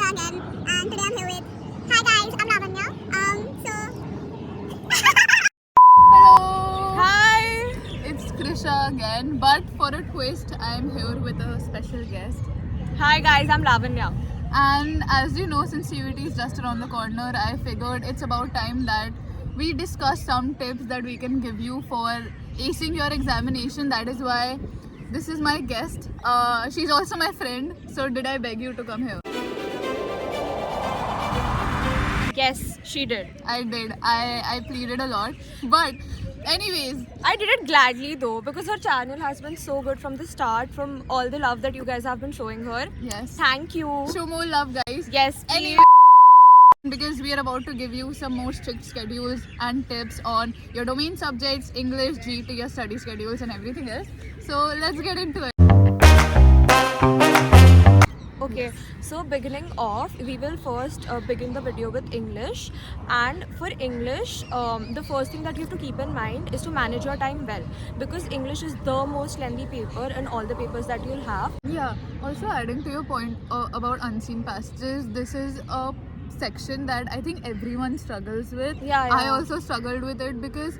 Krisha again, and today I'm here with. Hi guys, I'm Lavanya. Hello! Hi! It's Krisha again, but for a twist, I'm here with a special guest. Hi guys, I'm Lavanya. And as you know, since CUT is just around the corner, I figured it's about time that we discuss some tips that we can give you for acing your examination. That is why this is my guest. She's also my friend. So did I beg you to come here? Yes, she did. I did. I pleaded a lot. But anyways, I did it gladly though because her channel has been so good from the start, from all the love that you guys have been showing her. yes. Thank you. Show more love, guys. Yes, Anyway, please. because we are about to give you some more strict schedules and tips on your domain subjects, English, GT, your study schedules and everything else. So let's get into it. Okay, so beginning off, we will first begin the video with English. And for English, the first thing that you have to keep in mind is to manage your time well, because English is the most lengthy paper in all the papers that you'll have. Yeah, also adding to your point about unseen passages, this is a section that I think everyone struggles with. Yeah. I also struggled with it because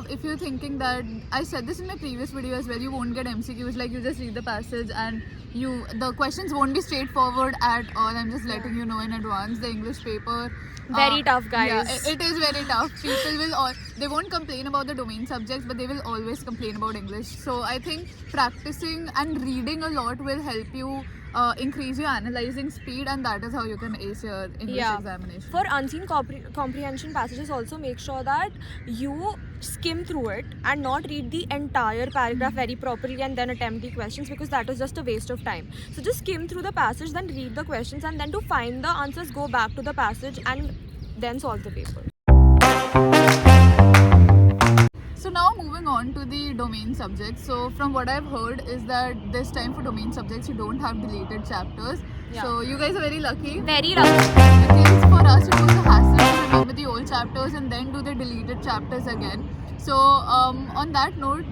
if you're thinking that, I said this in my previous video as well, you won't get MCQs, like you just read the passage and the questions won't be straightforward at all. I'm just letting you know in advance. The English paper, Very tough, guys. Yeah, it is very tough. People will they won't complain about the domain subjects, but they will always complain about English. So I think practicing and reading a lot will help you increase your analyzing speed, and that is how you can ace your English examination. For unseen comprehension passages, also make sure that you skim through it and not read the entire paragraph very properly and then attempt the questions, because that is just a waste of time. So just skim through the passage, then read the questions, and then to find the answers, go back to the passage and then solve the paper. So now moving on to the domain subjects. So from what I've heard is that this time for domain subjects you don't have deleted chapters. Yeah. So you guys are very lucky. Very rough. Because for us it was a hassle to remember the old chapters and then do the deleted chapters again. So on that note,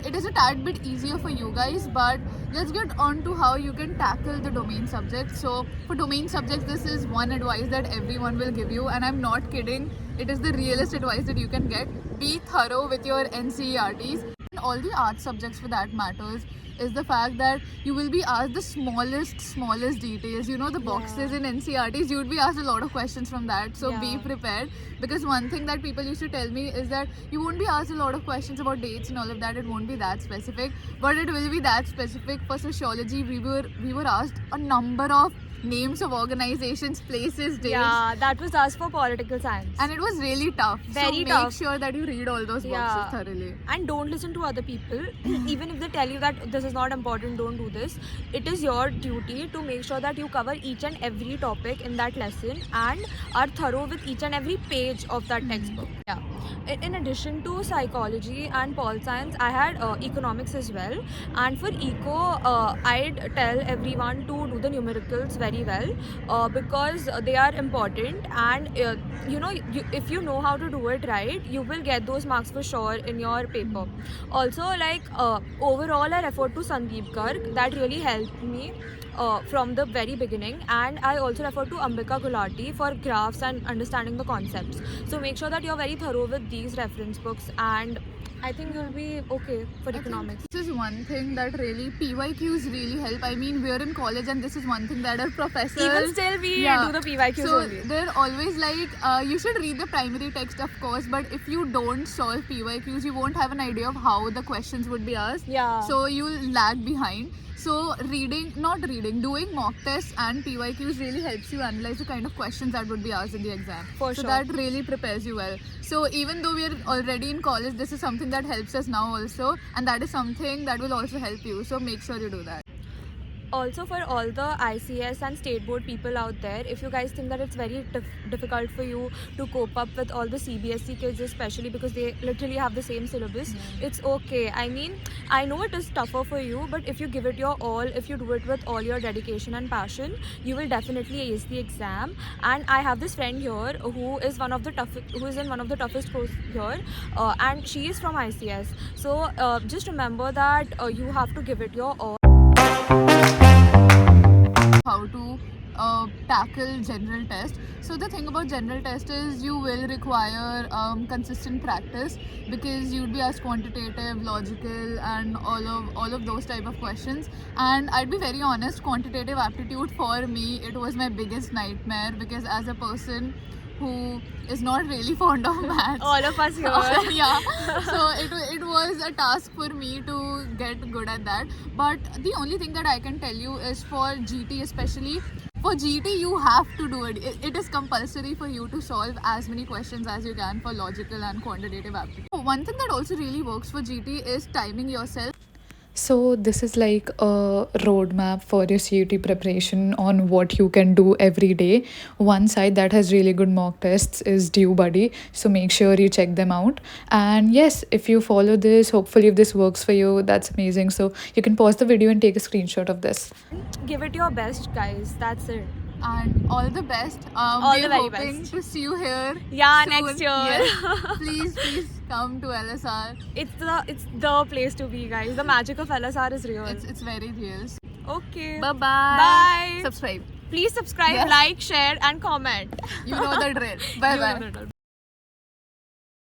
it is a tad bit easier for you guys, but let's get on to how you can tackle the domain subjects. So for domain subjects, this is one advice that everyone will give you, and I'm not kidding. It is the realest advice that you can get. Be thorough with your NCERTs and all the art subjects for that matters. Is the fact that you will be asked the smallest details. You know, the boxes in NCERTs, you would be asked a lot of questions from that. So be prepared, because one thing that people used to tell me is that you won't be asked a lot of questions about dates and all of that. It won't be that specific, but it will be that specific. For sociology, we were asked a number of names of organizations, places, dates. Yeah, that was asked for political science. And it was really tough. Very so tough. Make sure that you read all those boxes thoroughly. And don't listen to other people. Even if they tell you that this is not important, don't do this. It is your duty to make sure that you cover each and every topic in that lesson and are thorough with each and every page of that textbook. Yeah. In addition to psychology and pol science, I had economics as well. And for eco, I'd tell everyone to do the numericals very well, because they are important, and if you know how to do it right, you will get those marks for sure in your paper. Also, overall, I referred to Sandeep Garg. That really helped me from the very beginning, and I also refer to Ambika Gulati for graphs and understanding the concepts. So make sure that you're very thorough with these reference books, and I think you'll be okay for economics. This is one thing that really PYQs really help. I mean, we're in college, and this is one thing that our professors, Even still, we do the PYQs so only. they're always like, you should read the primary text, of course, but if you don't solve PYQs, you won't have an idea of how the questions would be asked. Yeah. So you'll lag behind. So doing mock tests and PYQs really helps you analyze the kind of questions that would be asked in the exam. For so sure. that really prepares you well. So even though we are already in college, this is something that helps us now also, and that is something that will also help you. So make sure you do that. Also, for all the ICS and state board people out there, if you guys think that it's very difficult for you to cope up with all the CBSE kids, especially because they literally have the same syllabus, it's okay. I mean, I know it is tougher for you, but if you give it your all, if you do it with all your dedication and passion, you will definitely ace the exam. And I have this friend here who is in one of the toughest courses here, and she is from ICS. So just remember that you have to give it your all. How to tackle general test. So the thing about general test is you will require consistent practice, because you'd be asked quantitative, logical, and all of those type of questions. And I'd be very honest, quantitative aptitude for me, it was my biggest nightmare, because as a person who is not really fond of maths, All of us here. yeah, so it was a task for me to get good at that. But the only thing that I can tell you is, for GT especially, for GT you have to do it. It is compulsory for you to solve as many questions as you can for logical and quantitative aptitude. One thing that also really works for GT is timing yourself. So this is like a roadmap for your CUT preparation on what you can do every day. One site that has really good mock tests is DueBuddy, so make sure you check them out. And yes, if you follow this, hopefully if this works for you, that's amazing. So you can pause the video and take a screenshot of this. Give it your best, guys. That's it. And all the best. All we're the very hoping best. to see you here. Yeah, soon. next year. Yes. Please come to LSR. It's the place to be, guys. The magic of LSR is real. It's very real. Okay. Bye. Bye. Subscribe. Please subscribe, Yes. like, share, and comment. You know the drill. Bye. You know the drill.